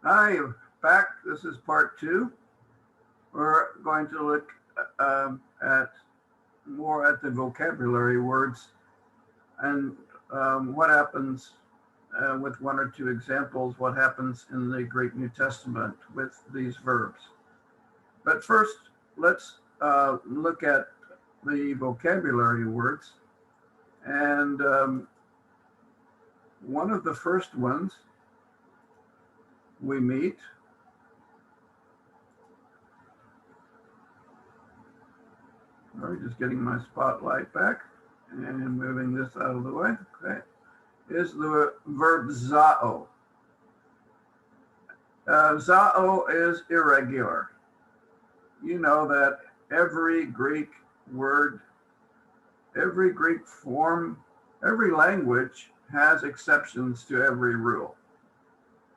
Hi, back. This is part two. We're going to look at more at the vocabulary words and what happens with one or two examples, what happens in the Greek New Testament with these verbs. But first, let's look at the vocabulary words. And one of the first ones we meet just getting my spotlight back and moving this out of the way, okay, is the verb zao. Zao is irregular. You know that every Greek word, every Greek form, every language has exceptions to every rule.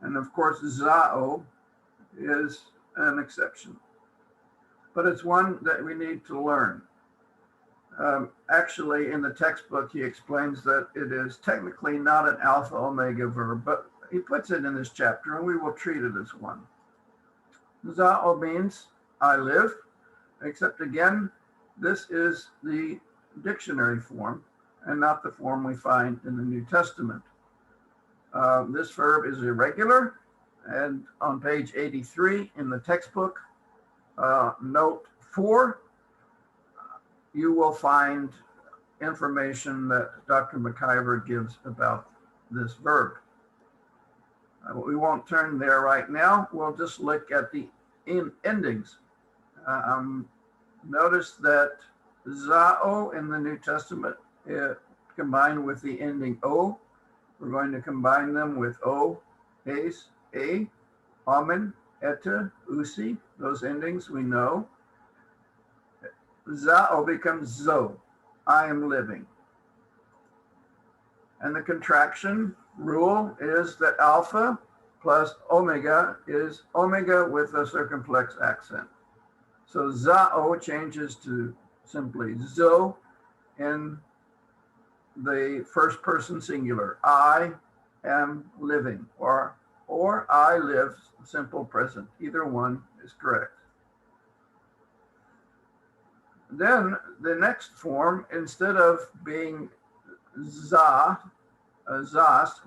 And of course, zao is an exception, but it's one that we need to learn. Actually, in the textbook, he explains that it is technically not an alpha omega verb, but he puts it in this chapter and we will treat it as one. Zao means I live, except again, this is the dictionary form and not the form we find in the New Testament. This verb is irregular, and on page 83 in the textbook, note 4, you will find information that Dr. McIver gives about this verb. We won't turn there right now. We'll just look at the endings. Notice that zao in the New Testament combined with the ending o. We're going to combine them with o, es, a, amen, eta, usi. Those endings we know. Zao becomes zo, I am living. And the contraction rule is that alpha plus omega is omega with a circumflex accent. So zao changes to simply zo in the first person singular. I am living, or I live, simple present. Either one is correct. Then the next form, instead of being zas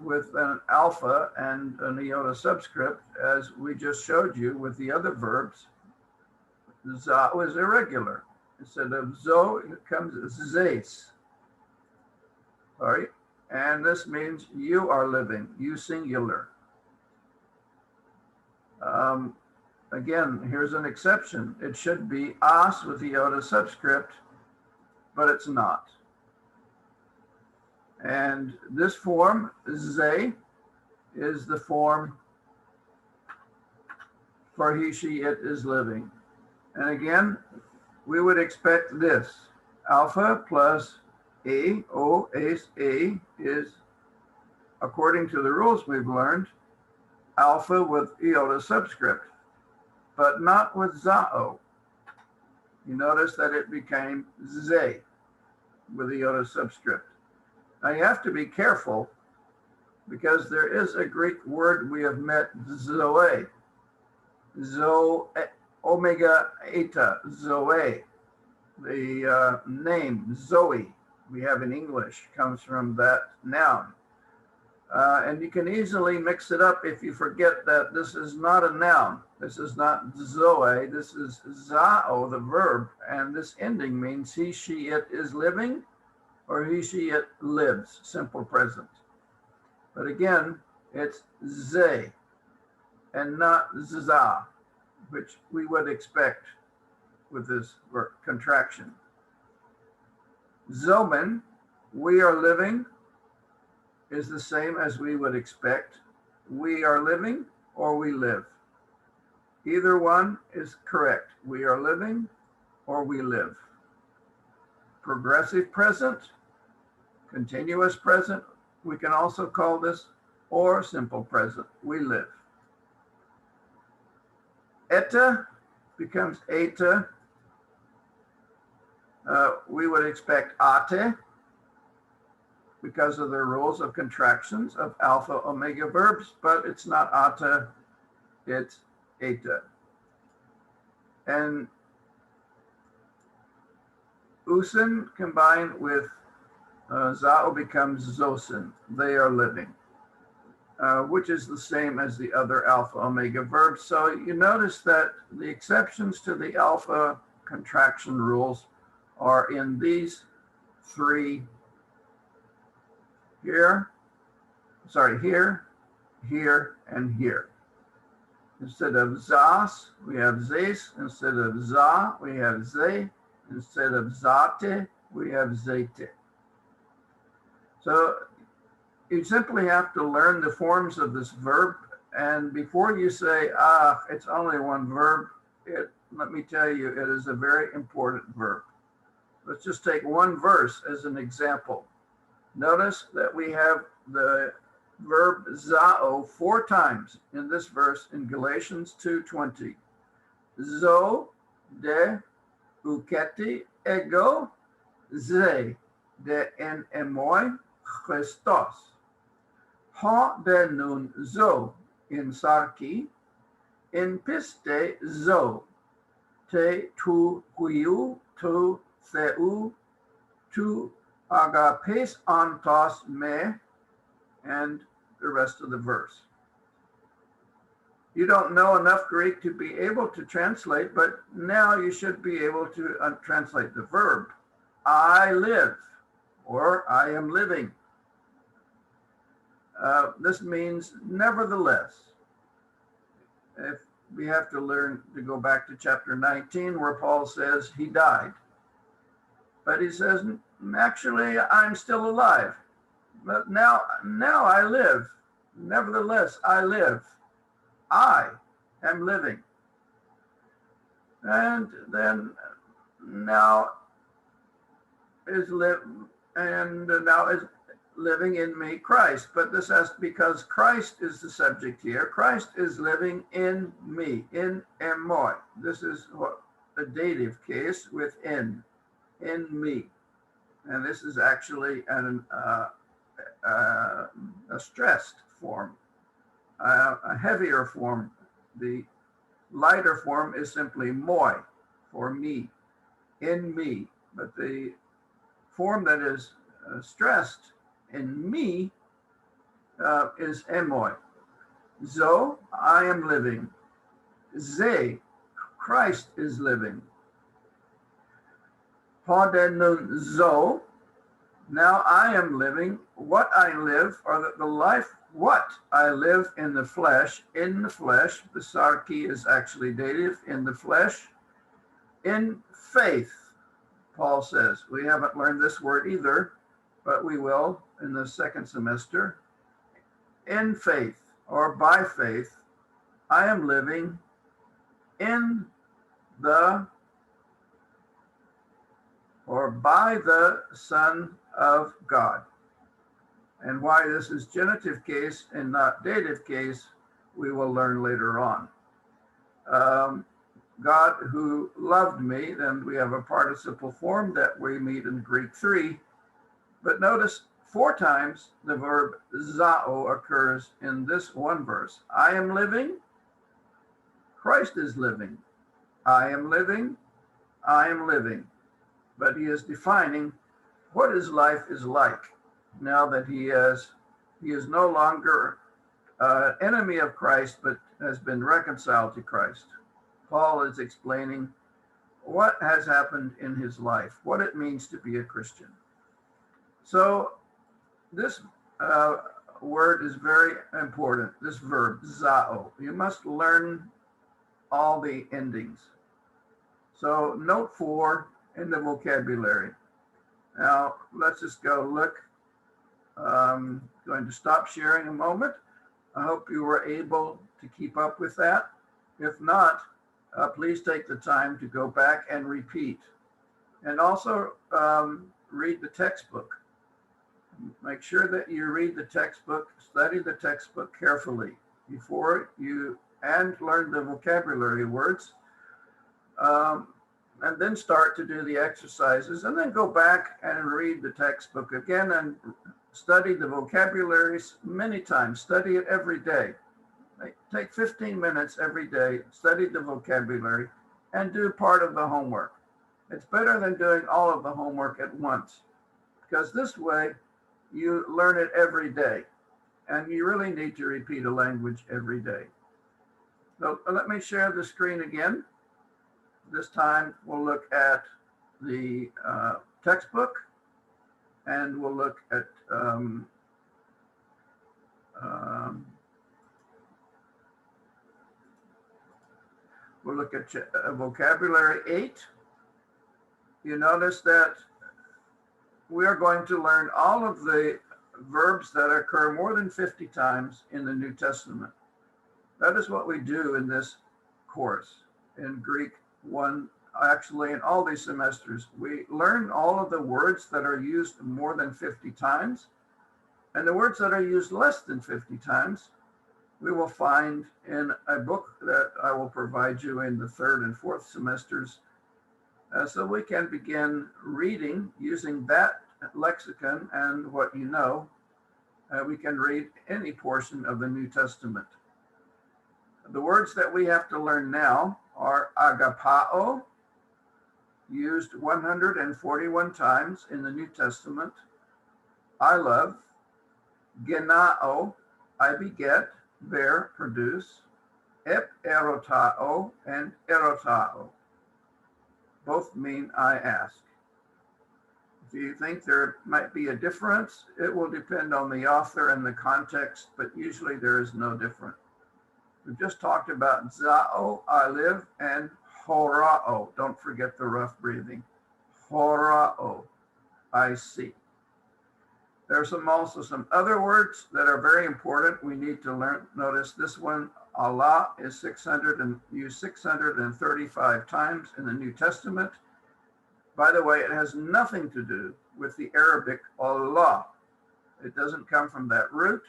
with an alpha and an iota subscript, as we just showed you with the other verbs, za was irregular. Instead of zo, it comes zes. All right, and this means you are living, you singular. Again, here's an exception. It should be as with the iota subscript, but it's not. And this form, ze, is the form for he, she, it is living. And again, we would expect this. Alpha plus a, o, es, a is, according to the rules we've learned, alpha with iota subscript, but not with zao. You notice that it became ze with iota subscript. Now you have to be careful because there is a Greek word we have met, zoe, omega eta, zoe. The name Zoe we have in English comes from that noun. And you can easily mix it up if you forget that this is not a noun. This is not Zoe, this is zao, the verb, and this ending means he, she, it is living, or he, she, it lives, simple present. But again, it's ze and not za, which we would expect with this contraction. Zomen, we are living, is the same as we would expect. We are living or we live. Either one is correct. We are living or we live. Progressive present, continuous present, we can also call this, or simple present, we live. Eta becomes eta. We would expect ate because of the rules of contractions of alpha omega verbs, but it's not ata it's eta. And usin combined with zao becomes zosin. They are living, which is the same as the other alpha omega verbs. So you notice that the exceptions to the alpha contraction rules are in these three here, here, and here. Instead of zas, we have zes. Instead of za, we have ze. Instead of zate, we have zete. So you simply have to learn the forms of this verb. And before you say, it's only one verb, let me tell you, it is a very important verb. Let's just take one verse as an example. Notice that we have the verb zao 4 times in this verse in Galatians 2:20. Zo de uketi ego ze de en emoi Christos. Ha de nun zo in sarki in piste zo te tu huiu tu theu tu agapes antos me, and the rest of the verse. You don't know enough Greek to be able to translate, but now you should be able to translate the verb. I live, or I am living. This means nevertheless. If we have to learn to go back to chapter 19 where Paul says he died. But he says, actually, I'm still alive. But now I live. Nevertheless, I live. I am living. And then now is living in me Christ. But this has because Christ is the subject here. Christ is living in me, in emoi. This is what the dative case with in me. And this is actually a stressed form, a heavier form. The lighter form is simply moi, for me, in me. But the form that is stressed in me is emoi. Zo, I am living. Ze, Christ is living. Padenun zo, now I am living. What I live, or the life, what I live in the flesh, the sarki is actually dative, in the flesh, in faith, Paul says. We haven't learned this word either, but we will in the second semester. In faith, or by faith, I am living in the, or by the Son of God. And why this is genitive case and not dative case, we will learn later on. God who loved me, then we have a participle form that we meet in Greek 3. But notice 4 times the verb zao occurs in this one verse. I am living, Christ is living. I am living, I am living. But he is defining what his life is like now that he is no longer an enemy of Christ, but has been reconciled to Christ. Paul is explaining what has happened in his life, what it means to be a Christian. So this word is very important, this verb, zao. You must learn all the endings. So note 4 in the vocabulary. Now, let's just go look. I'm going to stop sharing a moment. I hope you were able to keep up with that. If not, please take the time to go back and repeat. And also read the textbook. Make sure that you read the textbook, study the textbook carefully before you, and learn the vocabulary words. And then start to do the exercises, and then go back and read the textbook again and study the vocabularies many times. Study it every day. Take 15 minutes every day, study the vocabulary, and do part of the homework. It's better than doing all of the homework at once, because this way you learn it every day, and you really need to repeat a language every day. So let me share the screen again. This time we'll look at the textbook, and we'll look at vocabulary 8. You notice that we are going to learn all of the verbs that occur more than 50 times in the New Testament. That is what we do in this course in Greek 1. Actually, in all these semesters, we learn all of the words that are used more than 50 times, and the words that are used less than 50 times, we will find in a book that I will provide you in the 3rd and 4th semesters, so we can begin reading using that lexicon and what you know. We can read any portion of the New Testament. The words that we have to learn now are agapao, used 141 times in the New Testament. I love. Genao, I beget, bear, produce. Erotao and erotao. Both mean I ask. If you think there might be a difference, it will depend on the author and the context, but usually there is no difference. We just talked about zao, I live, and horao. Don't forget the rough breathing. Horao, I see. There's also some other words that are very important. We need to learn. Notice this one, Allah, is used 635 times in the New Testament. By the way, it has nothing to do with the Arabic Allah. It doesn't come from that root.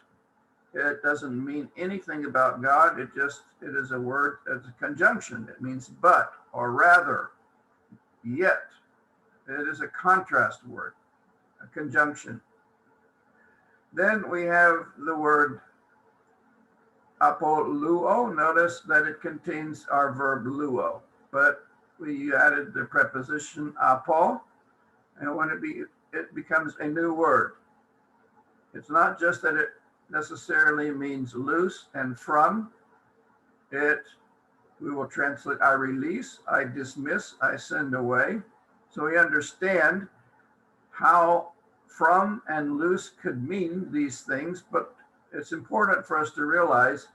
It doesn't mean anything about God. It is a word, it's a conjunction. It means but, or rather, yet. It is a contrast word, a conjunction. Then we have the word apoluo. Notice that it contains our verb luo, but we added the preposition apo, and when it becomes a new word. It's not just that it necessarily means loose and from. We will translate I release, I dismiss, I send away. So we understand how from and loose could mean these things, but it's important for us to realize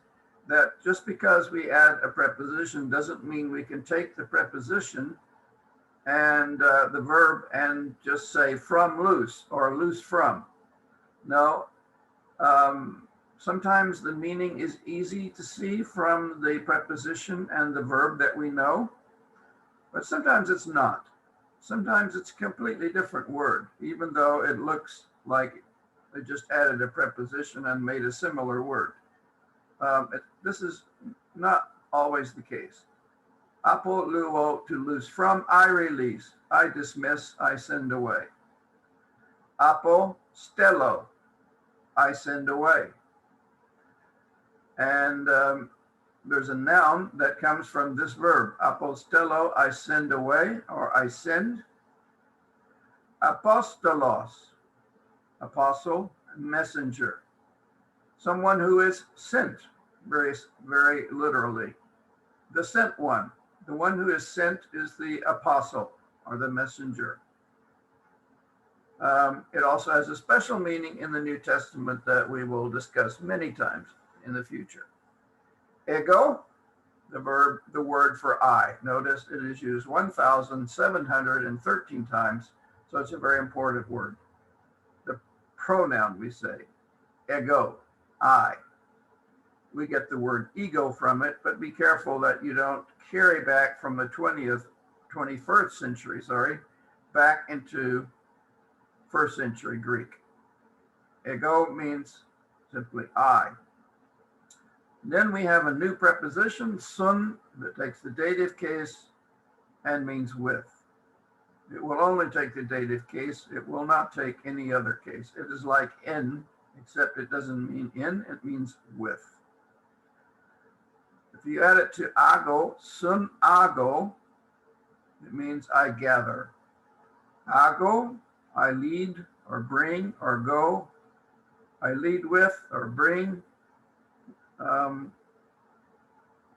that just because we add a preposition doesn't mean we can take the preposition and the verb and just say from loose or loose from. No, sometimes the meaning is easy to see from the preposition and the verb that we know, but sometimes it's not. Sometimes it's a completely different word, even though it looks like they just added a preposition and made a similar word. This is not always the case. Apo luo, to loose from, I release, I dismiss, I send away. Apo stelo, I send away. And there's a noun that comes from this verb, apostello, I send away, or I send. Apostolos, apostle, messenger. Someone who is sent, very, very literally. The sent one. The one who is sent is the apostle, or the messenger. It also has a special meaning in the New Testament that we will discuss many times in the future. Ego, the word for I. Notice it is used 1,713 times, so it's a very important word. The pronoun we say, ego, I. We get the word ego from it, but be careful that you don't carry back from the 21st century, back into 1st century Greek. Ego means simply I. Then we have a new preposition, sun, that takes the dative case and means with. It will only take the dative case. It will not take any other case. It is like in, except it doesn't mean in, it means with. you add it to ago, sun ago, it means I gather. Ago, I lead or bring or go. I lead with or bring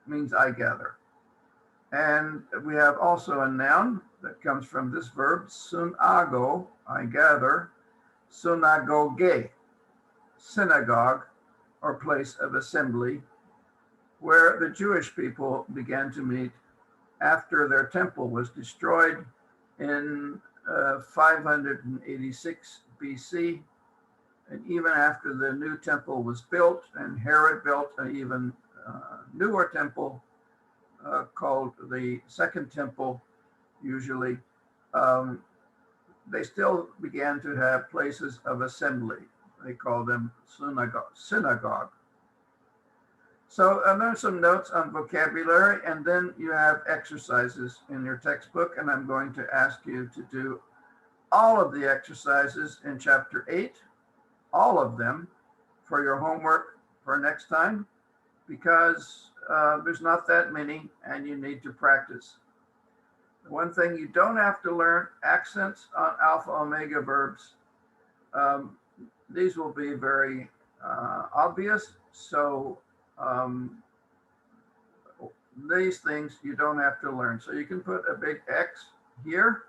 means I gather. And we have also a noun that comes from this verb, sunago, I gather, sunagoge, synagogue or place of assembly, where the Jewish people began to meet after their temple was destroyed in 586 BC. And even after the new temple was built and Herod built an even newer temple called the Second Temple, usually, they still began to have places of assembly. They call them synagogue. So there's some notes on vocabulary, and then you have exercises in your textbook, and I'm going to ask you to do all of the exercises in chapter 8, all of them, for your homework for next time, because there's not that many and you need to practice. The one thing you don't have to learn, accents on alpha omega verbs. These will be very obvious, so these things you don't have to learn. So you can put a big X here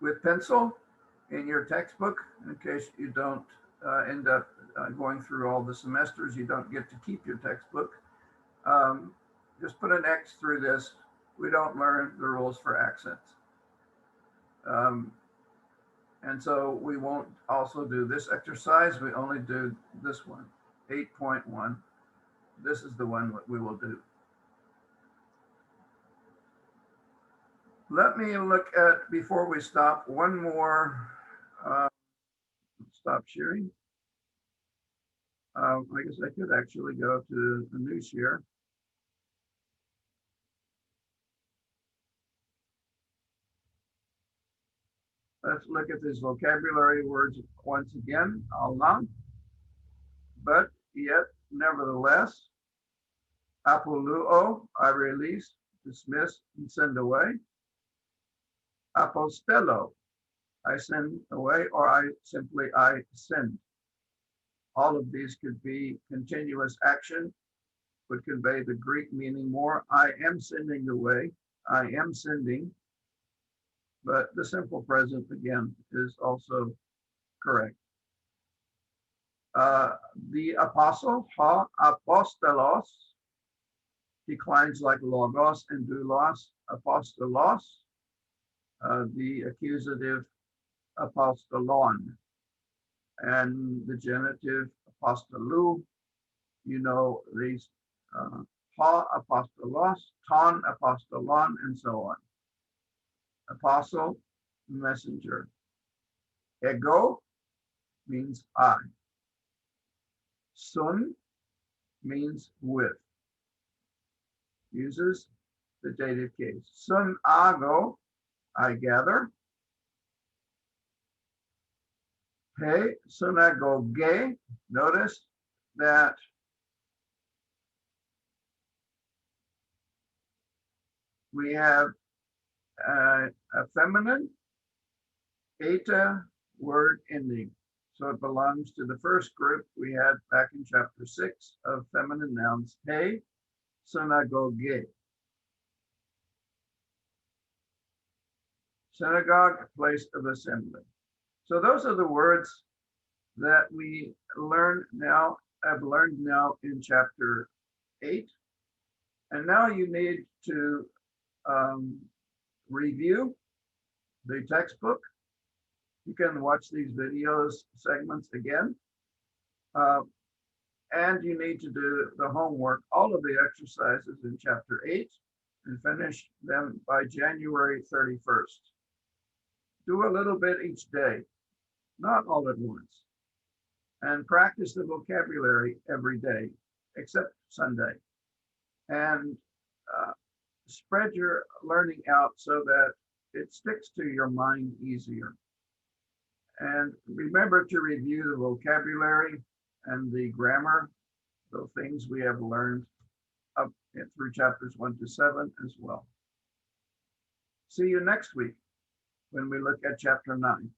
with pencil in your textbook in case you don't end up going through all the semesters. You don't get to keep your textbook. Just put an X through this. We don't learn the rules for accents. And so we won't also do this exercise. We only do this one, 8.1. This is the one that we will do. Let me look at, before we stop, one more, stop sharing. I guess I could actually go to the new share. Let's look at these vocabulary words once again. Allah, but yet, nevertheless. Apoluo, I release, dismiss, and send away. Apostello, I send away, or I send. All of these could be continuous action, would convey the Greek meaning more. I am sending away, I am sending, but the simple present again is also correct. The apostle, ha apostolos, declines like logos and doulos, apostolos, the accusative apostolon, and the genitive apostolou. You know these ha apostolos, ton apostolon, and so on. Apostle, messenger. Ego means I. Sun means with. Uses the dative case. Sun ago, I gather. Hey, sunagoge. Notice that we have a feminine eta word ending. So it belongs to the first group we had back in chapter 6 of feminine nouns. Hey, synagogue. Synagogue, place of assembly. So those are the words that we have learned now in chapter 8. And now you need to review the textbook. You can watch these videos segments again. And you need to do the homework, all of the exercises in chapter 8, and finish them by January 31st. Do a little bit each day, not all at once. And practice the vocabulary every day, except Sunday. And spread your learning out so that it sticks to your mind easier. And remember to review the vocabulary and the grammar, the things we have learned up through chapters 1 to 7 as well. See you next week when we look at chapter 9.